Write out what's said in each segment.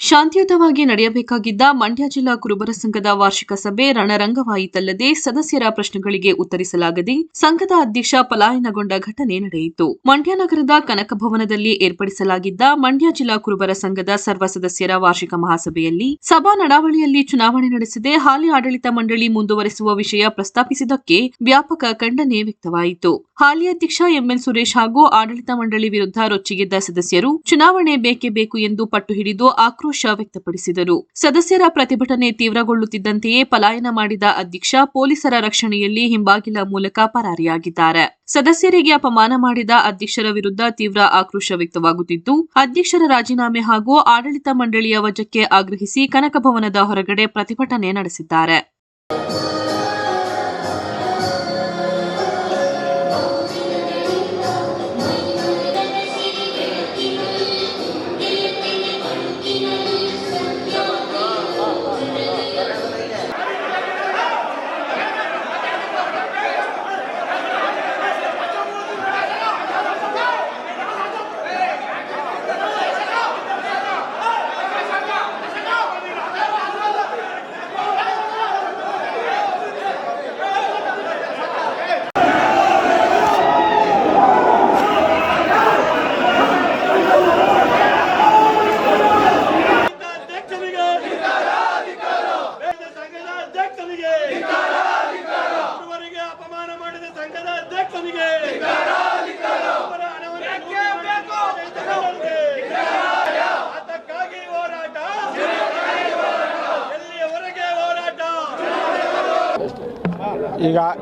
ಶಾಂತಿಯುತವಾಗಿ ನಡೆಯಬೇಕಾಗಿದ್ದ ಮಂಡ್ಯ ಜಿಲ್ಲಾ ಕುರುಬರ ಸಂಘದ ವಾರ್ಷಿಕ ಸಭೆ ರಣರಂಗವಾಯಿತಲ್ಲದೆ ಸದಸ್ಯರ ಪ್ರಶ್ನೆಗಳಿಗೆ ಉತ್ತರಿಸಲಾಗದೆ ಸಂಘದ ಅಧ್ಯಕ್ಷ ಪಲಾಯನಗೊಂಡ ಘಟನೆ ನಡೆಯಿತು. ಮಂಡ್ಯ ನಗರದ ಕನಕ ಭವನದಲ್ಲಿ ಏರ್ಪಡಿಸಲಾಗಿದ್ದ ಮಂಡ್ಯ ಜಿಲ್ಲಾ ಕುರುಬರ ಸಂಘದ ಸರ್ವ ಸದಸ್ಯರ ವಾರ್ಷಿಕ ಮಹಾಸಭೆಯಲ್ಲಿ ಸಭಾ ನಡಾವಳಿಯಲ್ಲಿ ಚುನಾವಣೆ ನಡೆಸದೆ ಹಾಲಿ ಆಡಳಿತ ಮಂಡಳಿ ಮುಂದುವರೆಸುವ ವಿಷಯ ಪ್ರಸ್ತಾಪಿಸಿದ್ದಕ್ಕೆ ವ್ಯಾಪಕ ಖಂಡನೆ ವ್ಯಕ್ತವಾಯಿತು. ಹಾಲಿ ಅಧ್ಯಕ್ಷ ಎಂಎಲ್ ಸುರೇಶ್ ಹಾಗೂ ಆಡಳಿತ ಮಂಡಳಿ ವಿರುದ್ಧ ರೊಚ್ಚಿಗೆದ್ದ ಸದಸ್ಯರು ಚುನಾವಣೆ ಬೇಕೇ ಬೇಕು ಎಂದು ಪಟ್ಟು ಹಿಡಿದು ಆಕ್ರೋಶ ವ್ಯಕ್ತಪಡಿಸಿದರು. ಸದಸ್ಯರ ಪ್ರತಿಭಟನೆ ತೀವ್ರಗೊಳ್ಳುತ್ತಿದ್ದಂತೆಯೇ ಪಲಾಯನ ಮಾಡಿದ ಅಧ್ಯಕ್ಷ ಪೊಲೀಸರ ರಕ್ಷಣೆಯಲ್ಲಿ ಹಿಂಬಾಗಿಲ ಮೂಲಕ ಪರಾರಿಯಾಗಿದ್ದಾರೆ. ಸದಸ್ಯರಿಗೆ ಅಪಮಾನ ಮಾಡಿದ ಅಧ್ಯಕ್ಷರ ವಿರುದ್ಧ ತೀವ್ರ ಆಕ್ರೋಶ ವ್ಯಕ್ತವಾಗುತ್ತಿದ್ದು, ಅಧ್ಯಕ್ಷರ ರಾಜೀನಾಮೆ ಹಾಗೂ ಆಡಳಿತ ಮಂಡಳಿಯ ವಜಾಕ್ಕೆ ಆಗ್ರಹಿಸಿ ಕನಕ ಭವನದ ಹೊರಗಡೆ ಪ್ರತಿಭಟನೆ ನಡೆಸಿದ್ದಾರೆ.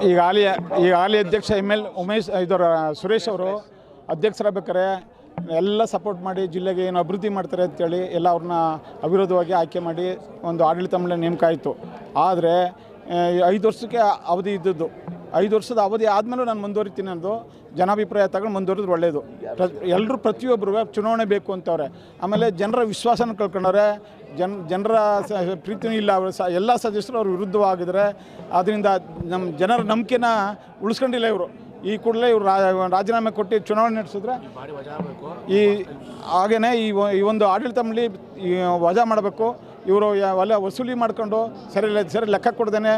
ಈಗ ಹಾಲಿ ಅಧ್ಯಕ್ಷ ML ಸುರೇಶ್ ಅವರು ಅಧ್ಯಕ್ಷರಾಗಬೇಕಾದ್ರೆ ಎಲ್ಲ ಸಪೋರ್ಟ್ ಮಾಡಿ ಜಿಲ್ಲೆಗೆ ಏನು ಅಭಿವೃದ್ಧಿ ಮಾಡ್ತಾರೆ ಅಂತೇಳಿ ಎಲ್ಲ ಅವ್ರನ್ನ ಅವಿರೋಧವಾಗಿ ಆಯ್ಕೆ ಮಾಡಿ ಒಂದು ಆಡಳಿತ ಮಂಡಳಿ ನೇಮಕ ಆಯಿತು. ಆದರೆ 5 ವರ್ಷಕ್ಕೆ ಅವಧಿ ಇದ್ದದ್ದು, 5 ವರ್ಷದ ಅವಧಿ ಆದಮೇಲೂ ನಾನು ಮುಂದುವರಿತೀನಿ ಅನ್ನೋದು ಜನಾಭಿಪ್ರಾಯ ತಗೊಂಡು ಮುಂದುವರಿದ್ರೆ ಒಳ್ಳೆಯದು. ಎಲ್ಲರೂ ಪ್ರತಿಯೊಬ್ಬರು ಚುನಾವಣೆ ಬೇಕು ಅಂತವ್ರೆ. ಆಮೇಲೆ ಜನರ ವಿಶ್ವಾಸನ ಕಳ್ಕೊಂಡವ್ರೆ, ಜನರ ಪ್ರೀತಿನೂ ಇಲ್ಲ. ಅವರು ಎಲ್ಲ ಸದಸ್ಯರು ಅವ್ರ ವಿರುದ್ಧವಾಗಿದ್ದಾರೆ. ಆದ್ದರಿಂದ ನಮ್ಮ ಜನರ ನಂಬಿಕೆನ ಉಳಿಸ್ಕೊಂಡಿಲ್ಲ ಇವರು. ಈ ಕೂಡಲೇ ಇವರು ರಾಜೀನಾಮೆ ಕೊಟ್ಟು ಚುನಾವಣೆ ನಡೆಸಿದ್ರೆ ಹಾಗೆಯೇ ಈ ಒಂದು ಆಡಳಿತ ಮಂಡಳಿ ವಜಾ ಮಾಡಬೇಕು. ಇವರು ಒಳ್ಳೆ ವಸೂಲಿ ಮಾಡ್ಕೊಂಡು ಸರಿ ಲೆಕ್ಕ ಕೊಡ್ದೇನೆ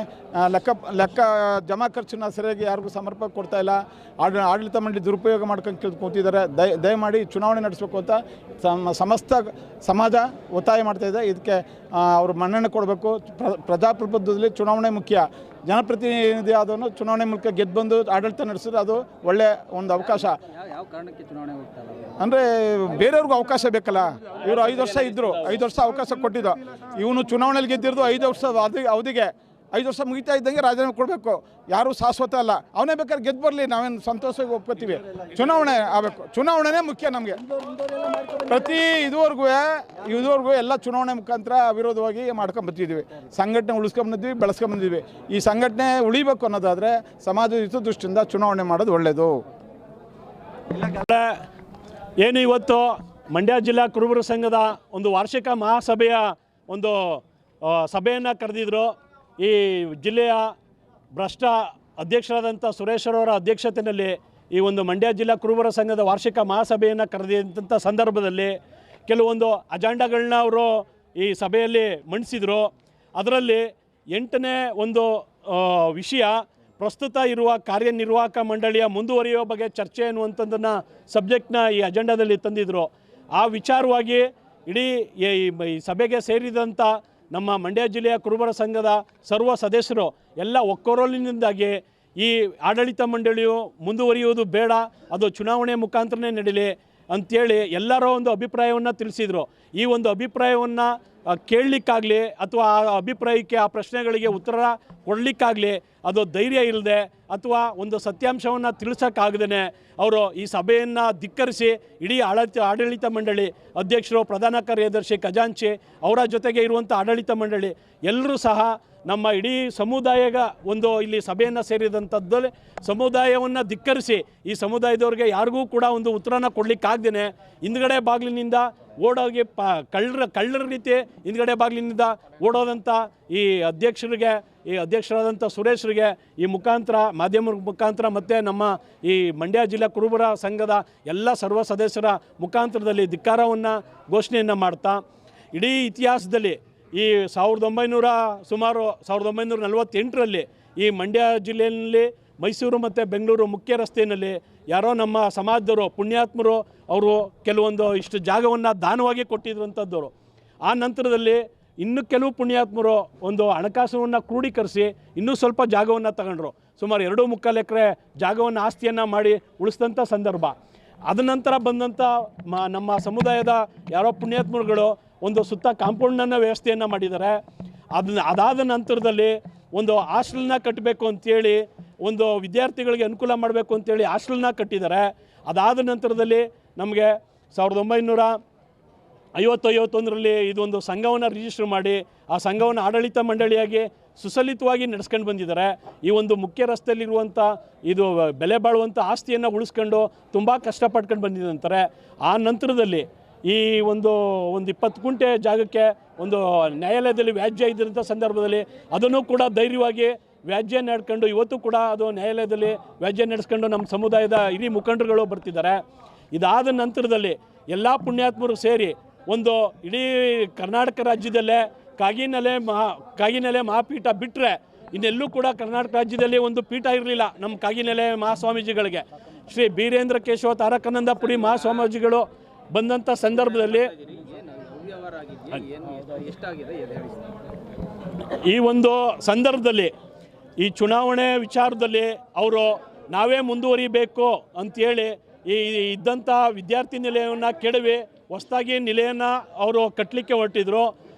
ಲೆಕ್ಕ ಜಮಾ ಖರ್ಚನ್ನ ಸರಿಯಾಗಿ ಯಾರಿಗೂ ಸಮರ್ಪಕ ಕೊಡ್ತಾಯಿಲ್ಲ. ಆಡಳಿತ ಮಂಡಳಿ ದುರುಪಯೋಗ ಮಾಡ್ಕೊಂಡು ಕೂತಿದ್ದಾರೆ. ದಯಮಾಡಿ ಚುನಾವಣೆ ನಡೆಸಬೇಕು ಅಂತ ಸಮಸ್ತ ಸಮಾಜ ಒತ್ತಾಯ ಮಾಡ್ತಾಯಿದೆ. ಇದಕ್ಕೆ ಅವರು ಮನ್ನಣೆ ಕೊಡಬೇಕು. ಪ್ರಜಾಪ್ರಭುತ್ವದಲ್ಲಿ ಚುನಾವಣೆ ಮುಖ್ಯ. ಜನಪ್ರತಿನಿಧಿ ಆದವನು ಚುನಾವಣೆ ಮೂಲಕ ಗೆದ್ದು ಬಂದು ಆಡಳಿತ ನಡೆಸಿದ್ರೆ ಅದು ಒಳ್ಳೆ ಒಂದು ಅವಕಾಶ. ಯಾವ ಕಾರಣಕ್ಕೆ ಚುನಾವಣೆ ಹೋಗ್ತಾರೆ ಅಂದರೆ ಬೇರೆಯವ್ರಿಗೂ ಅವಕಾಶ ಬೇಕಲ್ಲ. ಇವರು 5 ವರ್ಷ ಇದ್ದರು, 5 ವರ್ಷ ಅವಕಾಶ ಕೊಟ್ಟಿದ್ದು. ಇವನು ಚುನಾವಣೆಯಲ್ಲಿ ಗೆದ್ದಿರೋದು 5 ವರ್ಷ ಅವಧಿಗೆ. 5 ವರ್ಷ ಮುಗಿತಾ ಇದ್ದಂಗೆ ರಾಜೀನಾಮೆ ಕೊಡಬೇಕು. ಯಾರೂ ಶಾಶ್ವತ ಅಲ್ಲ. ಅವನೇ ಬೇಕಾದ್ರೆ ಗೆದ್ದು ಬರಲಿ, ನಾವೇನು ಸಂತೋಷವಾಗಿ ಒಪ್ಕೋತೀವಿ. ಚುನಾವಣೆ ಆಗಬೇಕು. ಚುನಾವಣೆನೇ ಮುಖ್ಯ ನಮಗೆ. ಇದುವರೆಗೂ ಎಲ್ಲ ಚುನಾವಣೆ ಮುಖಾಂತರ ಅವಿರೋಧವಾಗಿ ಮಾಡ್ಕೊಂಬಂದಿದ್ದೀವಿ. ಸಂಘಟನೆ ಉಳಿಸ್ಕೊಂಬಂದಿದ್ವಿ, ಬೆಳೆಸ್ಕೊಂಬಂದಿದ್ವಿ. ಈ ಸಂಘಟನೆ ಉಳಿಬೇಕು ಅನ್ನೋದಾದರೆ ಸಮಾಜದ ಹಿತದೃಷ್ಟಿಯಿಂದ ಚುನಾವಣೆ ಮಾಡೋದು ಒಳ್ಳೆಯದು. ಏನು ಇವತ್ತು ಮಂಡ್ಯ ಜಿಲ್ಲಾ ಕುರುಬರ ಸಂಘದ ಒಂದು ವಾರ್ಷಿಕ ಮಹಾಸಭೆಯ ಒಂದು ಸಭೆಯನ್ನು ಕರೆದಿದ್ರು. ಈ ಜಿಲ್ಲೆಯ ಭ್ರಷ್ಟ ಅಧ್ಯಕ್ಷರಾದಂಥ ಸುರೇಶ್ವರವರ ಅಧ್ಯಕ್ಷತೆಯಲ್ಲಿ ಈ ಒಂದು ಮಂಡ್ಯ ಜಿಲ್ಲಾ ಕುರುಬರ ಸಂಘದ ವಾರ್ಷಿಕ ಮಹಾಸಭೆಯನ್ನು ಕರೆದಿದ್ದಂಥ ಸಂದರ್ಭದಲ್ಲಿ ಕೆಲವೊಂದು ಅಜೆಂಡಾಗಳನ್ನ ಅವರು ಈ ಸಭೆಯಲ್ಲಿ ಮಂಡಿಸಿದರು. ಅದರಲ್ಲಿ 8ನೇ ಒಂದು ವಿಷಯ ಪ್ರಸ್ತುತ ಇರುವ ಕಾರ್ಯನಿರ್ವಾಹಕ ಮಂಡಳಿಯ ಮುಂದುವರಿಯುವ ಬಗ್ಗೆ ಚರ್ಚೆ ಅನ್ನುವಂಥದ್ದನ್ನು ಸಬ್ಜೆಕ್ಟ್ನ ಈ ಅಜೆಂಡಾದಲ್ಲಿ ತಂದಿದ್ದರು. ಆ ವಿಚಾರವಾಗಿ ಇಡೀ ಈ ಸಭೆಗೆ ಸೇರಿದಂಥ ನಮ್ಮ ಮಂಡ್ಯ ಜಿಲ್ಲೆಯ ಕುರುಬರ ಸಂಘದ ಸರ್ವ ಸದಸ್ಯರು ಎಲ್ಲ ಒಕ್ಕೊರಲಿನಿಂದಾಗಿ ಈ ಆಡಳಿತ ಮಂಡಳಿಯು ಮುಂದುವರಿಯುವುದು ಬೇಡ, ಅದು ಚುನಾವಣೆ ಮುಖಾಂತರನೇ ನಡೀಲಿ ಅಂಥೇಳಿ ಎಲ್ಲರ ಒಂದು ಅಭಿಪ್ರಾಯವನ್ನು ತಿಳಿಸಿದರು. ಈ ಒಂದು ಅಭಿಪ್ರಾಯವನ್ನು ಕೇಳಲಿಕ್ಕಾಗಲಿ ಅಥವಾ ಆ ಅಭಿಪ್ರಾಯಕ್ಕೆ ಆ ಪ್ರಶ್ನೆಗಳಿಗೆ ಉತ್ತರ ಕೊಡಲಿಕ್ಕಾಗಲಿ ಅದು ಧೈರ್ಯ ಇಲ್ಲದೆ ಅಥವಾ ಒಂದು ಸತ್ಯಾಂಶವನ್ನು ತಿಳಿಸೋಕ್ಕಾಗದೇ ಅವರು ಈ ಸಭೆಯನ್ನು ಧಿಕ್ಕರಿಸಿ ಇಡೀ ಆಡಳಿತ ಮಂಡಳಿ ಅಧ್ಯಕ್ಷರು, ಪ್ರಧಾನ ಕಾರ್ಯದರ್ಶಿ, ಖಜಾಂಚಿ, ಅವರ ಜೊತೆಗೆ ಇರುವಂಥ ಆಡಳಿತ ಮಂಡಳಿ ಎಲ್ಲರೂ ಸಹ ನಮ್ಮ ಇಡೀ ಸಮುದಾಯದ ಒಂದು ಇಲ್ಲಿ ಸಭೆಯನ್ನು ಸೇರಿದಂಥದ್ದಲ್ಲಿ ಸಮುದಾಯವನ್ನು ಧಿಕ್ಕರಿಸಿ ಈ ಸಮುದಾಯದವ್ರಿಗೆ ಯಾರಿಗೂ ಕೂಡ ಒಂದು ಉತ್ತರನ ಕೊಡಲಿಕ್ಕಾಗ್ದೇ ಹಿಂದ್ಗಡೆ ಬಾಗಿಲಿನಿಂದ ಓಡೋಗಿ ಕಳ್ಳರ ರೀತಿ ಹಿಂದ್ಗಡೆ ಬಾಗಿಲಿನಿಂದ ಓಡೋದಂಥ ಈ ಅಧ್ಯಕ್ಷರಾದಂಥ ಸುರೇಶ್ರಿಗೆ ಈ ಮುಖಾಂತರ ಮಾಧ್ಯಮ ಮುಖಾಂತರ ಮತ್ತು ನಮ್ಮ ಈ ಮಂಡ್ಯ ಜಿಲ್ಲಾ ಕುರುಬರ ಸಂಘದ ಎಲ್ಲ ಸರ್ವ ಸದಸ್ಯರ ಮುಖಾಂತರದಲ್ಲಿ ಧಿಕ್ಕಾರವನ್ನು ಘೋಷಣೆಯನ್ನು ಮಾಡ್ತಾ ಇಡೀ ಇತಿಹಾಸದಲ್ಲಿ ಈ 1948ರಲ್ಲಿ ಈ ಮಂಡ್ಯ ಜಿಲ್ಲೆಯಲ್ಲಿ ಮೈಸೂರು ಮತ್ತು ಬೆಂಗಳೂರು ಮುಖ್ಯ ರಸ್ತೆಯಲ್ಲಿ ಯಾರೋ ನಮ್ಮ ಸಮಾಜದವರು ಪುಣ್ಯಾತ್ಮರು ಅವರು ಕೆಲವೊಂದು ಇಷ್ಟು ಜಾಗವನ್ನು ದಾನವಾಗಿ ಕೊಟ್ಟಿದ್ರಂಥದ್ದವರು. ಆ ನಂತರದಲ್ಲಿ ಇನ್ನೂ ಕೆಲವು ಪುಣ್ಯಾತ್ಮರು ಒಂದು ಹಣಕಾಸನ್ನು ಕ್ರೋಢೀಕರಿಸಿ ಇನ್ನೂ ಸ್ವಲ್ಪ ಜಾಗವನ್ನು ತಗೊಂಡ್ರು. ಸುಮಾರು 2.25 ಎಕರೆ ಜಾಗವನ್ನು ಆಸ್ತಿಯನ್ನು ಮಾಡಿ ಉಳಿಸಿದಂಥ ಸಂದರ್ಭ. ಅದ ನಂತರ ಬಂದಂಥ ನಮ್ಮ ಸಮುದಾಯದ ಯಾರೋ ಪುಣ್ಯಾತ್ಮರುಗಳು ಒಂದು ಸುತ್ತ ಕಾಂಪೌಂಡನ್ನು ವ್ಯವಸ್ಥೆಯನ್ನು ಮಾಡಿದ್ದಾರೆ. ಅದಾದ ನಂತರದಲ್ಲಿ ಒಂದು ಹಾಸ್ಟೆಲ್ನ ಕಟ್ಟಬೇಕು ಅಂತೇಳಿ, ಒಂದು ವಿದ್ಯಾರ್ಥಿಗಳಿಗೆ ಅನುಕೂಲ ಮಾಡಬೇಕು ಅಂತೇಳಿ ಹಾಸ್ಟೆಲ್ನ ಕಟ್ಟಿದ್ದಾರೆ. ಅದಾದ ನಂತರದಲ್ಲಿ ನಮಗೆ 1951ರಲ್ಲಿ ಇದೊಂದು ಸಂಘವನ್ನು ರಿಜಿಸ್ಟರ್ ಮಾಡಿ ಆ ಸಂಘವನ್ನು ಆಡಳಿತ ಮಂಡಳಿಯಾಗಿ ಸುಸಲಿತವಾಗಿ ನಡೆಸ್ಕೊಂಡು ಬಂದಿದ್ದಾರೆ. ಈ ಒಂದು ಮುಖ್ಯ ರಸ್ತೆಯಲ್ಲಿರುವಂಥ ಇದು ಬೆಲೆ ಬಾಳುವಂಥ ಆಸ್ತಿಯನ್ನು ಉಳಿಸ್ಕೊಂಡು ತುಂಬ ಕಷ್ಟಪಟ್ಕೊಂಡು ಬಂದಿದ್ದಂತಾರೆ. ಆ ನಂತರದಲ್ಲಿ ಈ ಒಂದು 20 ಗುಂಟೆ ಜಾಗಕ್ಕೆ ಒಂದು ನ್ಯಾಯಾಲಯದಲ್ಲಿ ವ್ಯಾಜ್ಯ ಇದ್ದಂಥ ಸಂದರ್ಭದಲ್ಲಿ ಅದನ್ನು ಕೂಡ ಧೈರ್ಯವಾಗಿ ವ್ಯಾಜ್ಯ ನಡೆಸ್ಕೊಂಡು ಇವತ್ತು ಕೂಡ ಅದು ನ್ಯಾಯಾಲಯದಲ್ಲಿ ವ್ಯಾಜ್ಯ ನಡೆಸ್ಕೊಂಡು ನಮ್ಮ ಸಮುದಾಯದ ಹಿರಿಯ ಮುಖಂಡರುಗಳು ಬರ್ತಿದ್ದಾರೆ. ಇದಾದ ನಂತರದಲ್ಲಿ ಎಲ್ಲ ಪುಣ್ಯಾತ್ಮರು ಸೇರಿ ಒಂದು ಇಡೀ ಕರ್ನಾಟಕ ರಾಜ್ಯದಲ್ಲೇ ಕಾಗಿನೆಲೆ ಮಹಾಪೀಠ ಬಿಟ್ಟರೆ ಇನ್ನೆಲ್ಲೂ ಕೂಡ ಕರ್ನಾಟಕ ರಾಜ್ಯದಲ್ಲಿ ಒಂದು ಪೀಠ ಇರಲಿಲ್ಲ ನಮ್ಮ ಕಾಗಿನೆಲೆ ಮಹಾಸ್ವಾಮೀಜಿಗಳಿಗೆ. ಶ್ರೀ ಬೀರೇಂದ್ರ ಕೇಶವ ತಾರಕಾನಂದಪುರಿ ಮಹಾಸ್ವಾಮೀಜಿಗಳು ಬಂದಂಥ ಸಂದರ್ಭದಲ್ಲಿ ಈ ಒಂದು ಸಂದರ್ಭದಲ್ಲಿ ಈ ಚುನಾವಣೆ ವಿಚಾರದಲ್ಲಿ ಅವರು ನಾವೇ ಮುಂದುವರಿಬೇಕು ಅಂಥೇಳಿ ಈ ಇದ್ದಂಥ ವಿದ್ಯಾರ್ಥಿ ನಿಲಯವನ್ನು ಕೆಡವಿ ಹೊಸದಾಗಿ ನಿಲಯನ ಅವರು ಕಟ್ಟಲಿಕ್ಕೆ ಹೊರಟಿದ್ರು.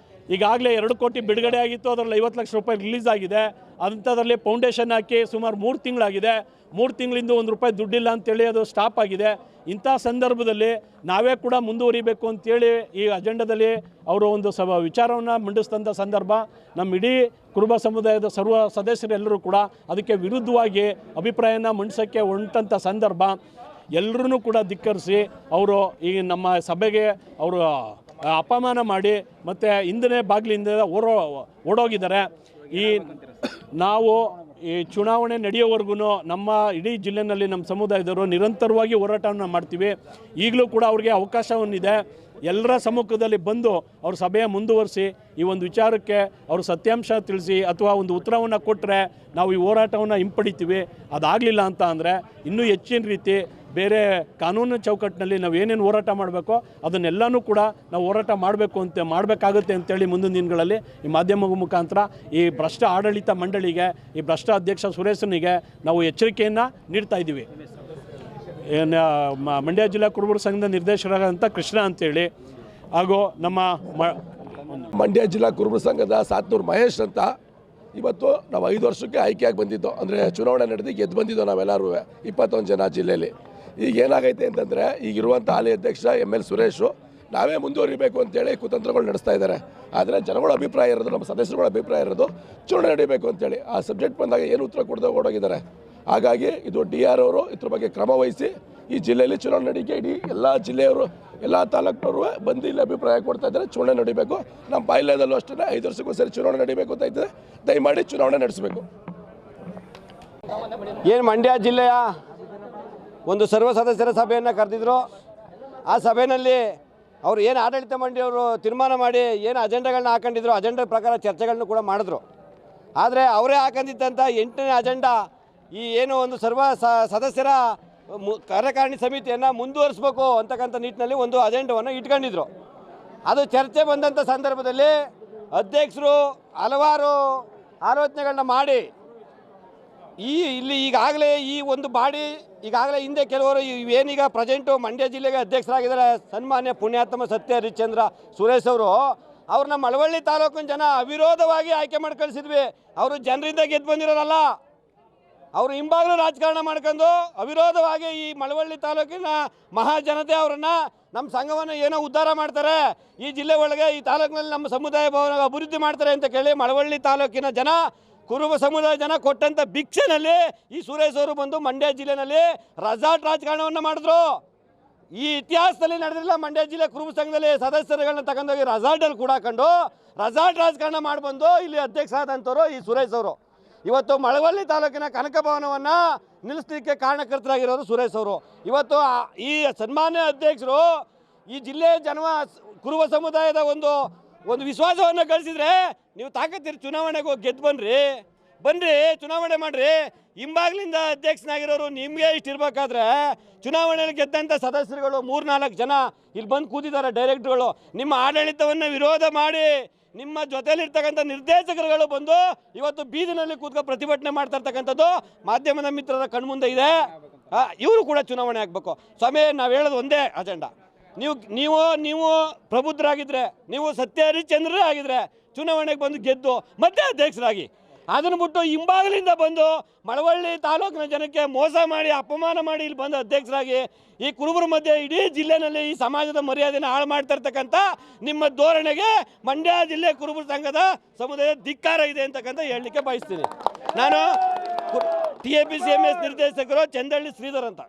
ಈಗಾಗಲೇ 2 ಕೋಟಿ ಬಿಡುಗಡೆ ಆಗಿತ್ತು, ಅದರಲ್ಲಿ 50 ಲಕ್ಷ ರೂಪಾಯಿ ರಿಲೀಸ್ ಆಗಿದೆ. ಅಂಥದ್ರಲ್ಲಿ ಫೌಂಡೇಶನ್ ಹಾಕಿ ಸುಮಾರು 3 ತಿಂಗಳಾಗಿದೆ. 3 ತಿಂಗಳಿಂದ ₹1 ದುಡ್ಡಿಲ್ಲ ಅಂತೇಳಿ ಅದು ಸ್ಟಾಪ್ ಆಗಿದೆ. ಇಂಥ ಸಂದರ್ಭದಲ್ಲಿ ನಾವೇ ಕೂಡ ಮುಂದುವರಿಬೇಕು ಅಂತೇಳಿ ಈ ಅಜೆಂಡಾದಲ್ಲಿ ಅವರು ಒಂದು ವಿಚಾರವನ್ನು ಮಂಡಿಸಿದಂಥ ಸಂದರ್ಭ. ನಮ್ಮ ಇಡೀ ಕುರುಬ ಸಮುದಾಯದ ಸರ್ವ ಸದಸ್ಯರೆಲ್ಲರೂ ಕೂಡ ಅದಕ್ಕೆ ವಿರುದ್ಧವಾಗಿ ಅಭಿಪ್ರಾಯನ ಮಂಡಿಸೋಕ್ಕೆ ಹೊಂಟಂಥ ಸಂದರ್ಭ. ಎಲ್ಲರೂ ಕೂಡ ಧಿಕ್ಕರಿಸಿ ಅವರು ಈ ನಮ್ಮ ಸಭೆಗೆ ಅವರು ಅಪಮಾನ ಮಾಡಿ ಮತ್ತು ಹಿಂದನೇ ಬಾಗಿಲಿಂದ ಓಡೋಗಿದ್ದಾರೆ. ನಾವು ಈ ಚುನಾವಣೆ ನಡೆಯೋವರೆಗೂ ನಮ್ಮ ಇಡೀ ಜಿಲ್ಲೆಯಲ್ಲಿ ನಮ್ಮ ಸಮುದಾಯದವರು ನಿರಂತರವಾಗಿ ಹೋರಾಟವನ್ನು ಮಾಡ್ತೀವಿ. ಈಗಲೂ ಕೂಡ ಅವ್ರಿಗೆ ಅವಕಾಶವನ್ನಿದೆ. ಎಲ್ಲರ ಸಮ್ಮುಖದಲ್ಲಿ ಬಂದು ಅವ್ರ ಸಭೆಯ ಮುಂದುವರಿಸಿ ಈ ಒಂದು ವಿಚಾರಕ್ಕೆ ಅವರು ಸತ್ಯಾಂಶ ತಿಳಿಸಿ ಅಥವಾ ಒಂದು ಉತ್ತರವನ್ನು ಕೊಟ್ಟರೆ ನಾವು ಈ ಹೋರಾಟವನ್ನು ಹಿಂಪಡಿತೀವಿ. ಅದಾಗಲಿಲ್ಲ ಅಂತ ಅಂದರೆ ಇನ್ನೂ ಹೆಚ್ಚಿನ ರೀತಿ ಬೇರೆ ಕಾನೂನು ಚೌಕಟ್ಟಿನಲ್ಲಿ ನಾವು ಏನೇನು ಹೋರಾಟ ಮಾಡಬೇಕೋ ಅದನ್ನೆಲ್ಲನೂ ಕೂಡ ನಾವು ಹೋರಾಟ ಮಾಡಬೇಕಾಗುತ್ತೆ ಅಂತೇಳಿ ಮುಂದಿನ ದಿನಗಳಲ್ಲಿ ಈ ಮಾಧ್ಯಮ ಮುಖಾಂತರ ಈ ಭ್ರಷ್ಟ ಆಡಳಿತ ಮಂಡಳಿಗೆ, ಈ ಭ್ರಷ್ಟ ಅಧ್ಯಕ್ಷ ಸುರೇಶನಿಗೆ ನಾವು ಎಚ್ಚರಿಕೆಯನ್ನು ನೀಡ್ತಾ ಇದ್ದೀವಿ. ಮಂಡ್ಯ ಜಿಲ್ಲಾ ಕುರುಬರ ಸಂಘದ ನಿರ್ದೇಶಕರಾದಂಥ ಕೃಷ್ಣ ಅಂತೇಳಿ, ಹಾಗೂ ನಮ್ಮ ಮಂಡ್ಯ ಜಿಲ್ಲಾ ಕುರುಬರ ಸಂಘದ ಸಾತ್ನೂರು ಮಹೇಶ್ ಅಂತ. ಇವತ್ತು ನಾವು 5 ವರ್ಷಕ್ಕೆ ಆಯ್ಕೆಯಾಗಿ ಬಂದಿದ್ದು, ಅಂದರೆ ಚುನಾವಣೆ ನಡೆದು ಗೆದ್ದು ಬಂದಿದ್ದು ನಾವೆಲ್ಲರೂ 21 ಜನ ಜಿಲ್ಲೆಯಲ್ಲಿ. ಈಗ ಏನಾಗೈತೆ ಅಂತಂದರೆ ಈಗಿರುವಂಥ ಹಾಲಿ ಅಧ್ಯಕ್ಷ ML ಸುರೇಶು ನಾವೇ ಮುಂದುವರಿಬೇಕು ಅಂತೇಳಿ ಕುತಂತ್ರಗಳು ನಡೆಸ್ತಾ ಇದ್ದಾರೆ. ಆದರೆ ಜನಗಳ ಅಭಿಪ್ರಾಯ ಇರೋದು, ನಮ್ಮ ಸದಸ್ಯರುಗಳ ಅಭಿಪ್ರಾಯ ಇರೋದು ಚುನಾವಣೆ ನಡೀಬೇಕು ಅಂತೇಳಿ. ಆ ಸಬ್ಜೆಕ್ಟ್ ಬಂದಾಗ ಏನು ಉತ್ತರ ಕೊಡದೆ ಓಡೋಗಿದ್ದಾರೆ. ಹಾಗಾಗಿ ಇದು DR ಅವರು ಇದ್ರ ಬಗ್ಗೆ ಕ್ರಮ ವಹಿಸಿ ಈ ಜಿಲ್ಲೆಯಲ್ಲಿ ಚುನಾವಣೆ ನಡೀಕೆ ಇಡೀ ಎಲ್ಲ ಜಿಲ್ಲೆಯವರು ಎಲ್ಲ ತಾಲೂಕಿನವರು ಬಂದು ಇಲ್ಲಿ ಅಭಿಪ್ರಾಯ ಕೊಡ್ತಾ ಇದ್ದಾರೆ. ಚುನಾವಣೆ ನಡೀಬೇಕು. ನಮ್ಮ ಬಾಯಿಲ್ಯದಲ್ಲೂ ಅಷ್ಟೇ 5 ವರ್ಷಕ್ಕೂ ಸರಿ ಚುನಾವಣೆ ನಡೀಬೇಕು ಅಂತ ಇದ್ದರೆ ದಯಮಾಡಿ ಚುನಾವಣೆ ನಡೆಸಬೇಕು. ಏನು ಮಂಡ್ಯ ಜಿಲ್ಲೆಯ ಒಂದು ಸರ್ವ ಸದಸ್ಯರ ಸಭೆಯನ್ನು ಕರೆದಿದ್ರು. ಆ ಸಭೆಯಲ್ಲಿ ಅವರು ಏನು ಆಡಳಿತ ಮಂಡಳಿಯವರು ತೀರ್ಮಾನ ಮಾಡಿ ಏನು ಅಜೆಂಡಾಗಳನ್ನ ಹಾಕೊಂಡಿದ್ರು, ಅಜೆಂಡಾ ಪ್ರಕಾರ ಚರ್ಚೆಗಳನ್ನು ಕೂಡ ಮಾಡಿದ್ರು. ಆದರೆ ಅವರೇ ಹಾಕೊಂಡಿದ್ದಂಥ 8ನೇ ಅಜೆಂಡಾ ಈ ಏನು ಒಂದು ಸರ್ವ ಸದಸ್ಯರ ಕಾರ್ಯಕಾರಿಣಿ ಸಮಿತಿಯನ್ನು ಮುಂದುವರಿಸಬೇಕು ಅಂತಕ್ಕಂಥ ನಿಟ್ಟಿನಲ್ಲಿ ಒಂದು ಅಜೆಂಡವನ್ನು ಇಟ್ಕೊಂಡಿದ್ರು. ಅದು ಚರ್ಚೆ ಬಂದಂಥ ಸಂದರ್ಭದಲ್ಲಿ ಅಧ್ಯಕ್ಷರು ಹಲವಾರು ಆಲೋಚನೆಗಳನ್ನ ಮಾಡಿ ಇಲ್ಲಿ ಈಗಾಗಲೇ ಈ ಒಂದು ಬಾಡಿ ಈಗಾಗಲೇ ಹಿಂದೆ ಕೆಲವರು ಏನೀಗ ಪ್ರೆಸೆಂಟು ಮಂಡ್ಯ ಜಿಲ್ಲೆಗೆ ಅಧ್ಯಕ್ಷರಾಗಿದ್ದಾರೆ ಸನ್ಮಾನ್ಯ ಪುಣ್ಯಾತ್ಮ ಸತ್ಯ ಹರಿಶ್ಚಂದ್ರ ಸುರೇಶ್ ಅವರು, ಅವ್ರನ್ನ ಮಳವಳ್ಳಿ ತಾಲೂಕಿನ ಜನ ಅವಿರೋಧವಾಗಿ ಆಯ್ಕೆ ಮಾಡಿ ಕಳಿಸಿದ್ವಿ. ಅವರು ಜನರಿಂದ ಗೆದ್ದು ಬಂದಿರೋರಲ್ಲ, ಅವರು ಹಿಂಬಾಗಲು ರಾಜಕಾರಣ ಮಾಡ್ಕೊಂಡು ಅವಿರೋಧವಾಗಿ ಈ ಮಳವಳ್ಳಿ ತಾಲೂಕಿನ ಮಹಾಜನತೆ ಅವರನ್ನು ನಮ್ಮ ಸಂಘವನ್ನು ಏನೋ ಉದ್ಧಾರ ಮಾಡ್ತಾರೆ, ಈ ಜಿಲ್ಲೆ ಒಳಗೆ ಈ ತಾಲೂಕಿನಲ್ಲಿ ನಮ್ಮ ಸಮುದಾಯ ಭವನ ಅಭಿವೃದ್ಧಿ ಮಾಡ್ತಾರೆ ಅಂತ ಕೇಳಿ ಮಳವಳ್ಳಿ ತಾಲೂಕಿನ ಜನ, ಕುರುಬ ಸಮುದಾಯ ಜನ ಕೊಟ್ಟಂಥ ಭಿಕ್ಷೆನಲ್ಲಿ ಈ ಸುರೇಶ್ ಅವರು ಬಂದು ಮಂಡ್ಯ ಜಿಲ್ಲೆನಲ್ಲಿ ರೆಸಾರ್ಟ್ ರಾಜಕಾರಣವನ್ನು ಮಾಡಿದ್ರು. ಈ ಇತಿಹಾಸದಲ್ಲಿ ನಡೆದಿಲ್ಲ. ಮಂಡ್ಯ ಜಿಲ್ಲೆ ಕುರುಬ ಸಂಘದಲ್ಲಿ ಸದಸ್ಯರುಗಳನ್ನ ತಗೊಂಡೋಗಿ ರೆಸಾರ್ಟಲ್ಲಿ ಕೂಡ ಹಾಕೊಂಡು ರೆಸಾರ್ಟ್ ರಾಜಕಾರಣ ಮಾಡಿಬಂದು ಇಲ್ಲಿ ಅಧ್ಯಕ್ಷರಾದಂಥವ್ರು ಈ ಸುರೇಶ್ ಅವರು. ಇವತ್ತು ಮಳವಳ್ಳಿ ತಾಲೂಕಿನ ಕನಕ ಭವನವನ್ನು ನಿಲ್ಲಿಸಲಿಕ್ಕೆ ಕಾರಣಕರ್ತರಾಗಿರೋರು ಸುರೇಶ್ ಅವರು. ಇವತ್ತು ಈ ಸನ್ಮಾನ್ಯ ಅಧ್ಯಕ್ಷರು ಈ ಜಿಲ್ಲೆಯ ಕುರುಬ ಸಮುದಾಯದ ಒಂದು ಒಂದು ವಿಶ್ವಾಸವನ್ನು ಗಳಿಸಿದ್ರೆ ನೀವು ತಾಕತ್ತಿರಿ ಚುನಾವಣೆಗೆ ಹೋಗಿ ಗೆದ್ದು ಬನ್ರಿ ಚುನಾವಣೆ ಮಾಡಿರಿ. ಹಿಂಬಾಗ್ಲಿಂದ ಅಧ್ಯಕ್ಷನಾಗಿರೋರು ನಿಮಗೆ ಇಷ್ಟ ಇರಬೇಕಾದ್ರೆ ಚುನಾವಣೆಯಲ್ಲಿ ಗೆದ್ದಂಥ ಸದಸ್ಯರುಗಳು 3-4 ಜನ ಇಲ್ಲಿ ಬಂದು ಕೂತಿದ್ದಾರೆ, ಡೈರೆಕ್ಟ್ರುಗಳು. ನಿಮ್ಮ ಆಡಳಿತವನ್ನು ವಿರೋಧ ಮಾಡಿ ನಿಮ್ಮ ಜೊತೆಲಿರ್ತಕ್ಕಂಥ ನಿರ್ದೇಶಕರುಗಳು ಬಂದು ಇವತ್ತು ಬೀದಿನಲ್ಲಿ ಕೂತ್ಕೊಂಡು ಪ್ರತಿಭಟನೆ ಮಾಡ್ತಾ ಇರ್ತಕ್ಕಂಥದ್ದು ಮಾಧ್ಯಮದ ಮಿತ್ರರ ಕಣ್ಮುಂದೆ ಇದೆ. ಇವರು ಕೂಡ ಚುನಾವಣೆ ಆಗಬೇಕು. ಸ್ವಾಮಿ, ನಾವು ಹೇಳೋದು ಒಂದೇ ಅಜೆಂಡಾ. ನೀವು ಪ್ರಬುದ್ಧರಾಗಿದ್ದರೆ, ನೀವು ಸತ್ಯ ಹರಿಶ್ಚಂದ್ರರೇ ಆಗಿದ್ರೆ ಚುನಾವಣೆಗೆ ಬಂದು ಗೆದ್ದು ಮತ್ತೆ ಅಧ್ಯಕ್ಷರಾಗಿ. ಅದನ್ನು ಬಿಟ್ಟು ಹಿಂಬಾಗಲಿಂದ ಬಂದು ಮಳವಳ್ಳಿ ತಾಲೂಕಿನ ಜನಕ್ಕೆ ಮೋಸ ಮಾಡಿ ಅಪಮಾನ ಮಾಡಿ ಇಲ್ಲಿ ಬಂದು ಅಧ್ಯಕ್ಷರಾಗಿ ಈ ಕುರುಬರ ಮಧ್ಯೆ ಇಡೀ ಜಿಲ್ಲೆನಲ್ಲಿ ಈ ಸಮಾಜದ ಮರ್ಯಾದೆಯನ್ನು ಹಾಳು ಮಾಡ್ತಾ ಇರ್ತಕ್ಕಂಥ ನಿಮ್ಮ ಧೋರಣೆಗೆ ಮಂಡ್ಯ ಜಿಲ್ಲೆ ಕುರುಬರ ಸಂಘದ ಸಮುದಾಯದ ಧಿಕ್ಕಾರ ಇದೆ ಅಂತಕ್ಕಂಥ ಹೇಳಲಿಕ್ಕೆ ಬಯಸ್ತೀನಿ. ನಾನು TAPCMS ನಿರ್ದೇಶಕರು ಚಂದಳ್ಳಿ ಶ್ರೀಧರ್ ಅಂತ.